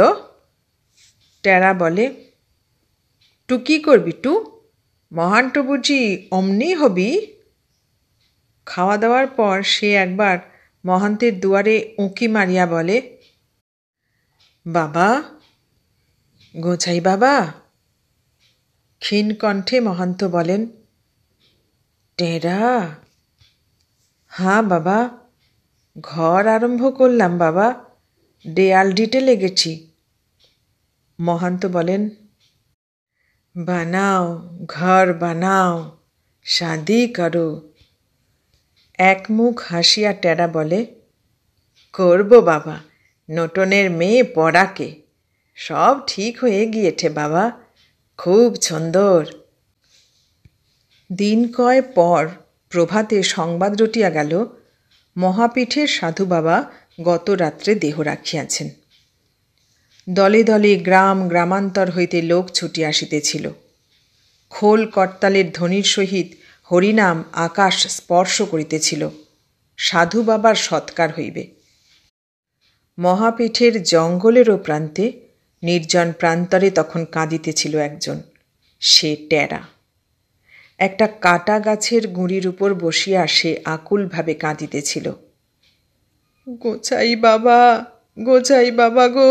S1: টেরা বলে, টু কি করবি টু, মহান্ত বুঝি অমনি হবি? খাওয়া দাওয়ার পর সে একবার মহান্তের দুয়ারে উঁকি মারিয়া বলে, বাবা, গোছাই বাবা। ক্ষীণ কণ্ঠে মহান্ত বলেন, টেরা। হ্যাঁ বাবা, ঘর আরম্ভ করলাম বাবা, দেয়াল দিতে লেগেছি। মহান্ত বলেন, বানাও ঘর বানাও, শাদি করো। এক মুখ হাসিয়া টেরা বলে, করব বাবা, নটনের মেয়ে পড়াকে, সব ঠিক হয়ে গিয়েছে বাবা, খুব সুন্দর। দিন কয় পর প্রভাতে সংবাদ রটিয়া গেল, মহাপীঠের সাধু বাবা গত রাত্রে দেহ রাখিয়াছেন। দলে দলে গ্রাম গ্রামান্তর হইতে লোক ছুটিয়া আসিতেছিল। খোল করতালের ধ্বনির সহিত হরিনাম আকাশ স্পর্শ করিতেছিল। সাধু বাবার সৎকার হইবে। মহাপীঠের জঙ্গলেরও প্রান্তে নির্জন প্রান্তরে তখন কাঁদিতেছিল একজন, সে টেরা। একটা কাটা গাছের গুঁড়ির উপর বসিয়া সে আকুলভাবে কাঁদিতেছিল, গোছাই বাবা, গোছাই বাবা গো।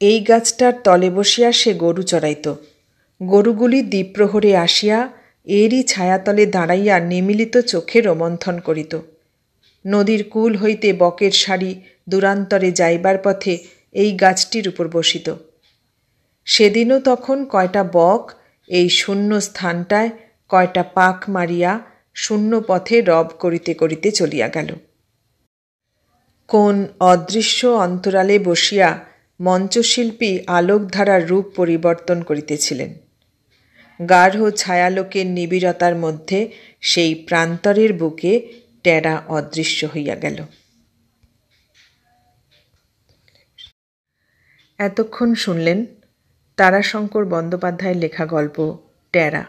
S1: এই গাছটার তলে বসিয়া সে গরু চড়াইত। গরুগুলি দ্বীপ্রহরে আসিয়া এরই ছায়াতলে দাঁড়াইয়া নিমিলিত চোখে রোমন্থন করিত। নদীর কূল হইতে বকের সারি দূরান্তরে যাইবার পথে এই গাছটির উপর বসিত। সেদিনও তখন কয়টা বক এই শূন্য স্থানটায় কয়টা পাক মারিয়া শূন্য পথে রব করিতে করিতে চলিয়া গেল। কোন অদৃশ্য অন্তরালে বসিয়া মঞ্চশিল্পী আলোকধারার রূপ পরিবর্তন করিতেছিলেন। গাঢ় ছায়ালোকের নিবিড়তার মধ্যে সেই প্রান্তরের বুকে টেরা অদৃশ্য হইয়া গেল। এতক্ষণ শুনলেন তারাশঙ্কর বন্দ্যোপাধ্যায়ের লেখা গল্প টেরা।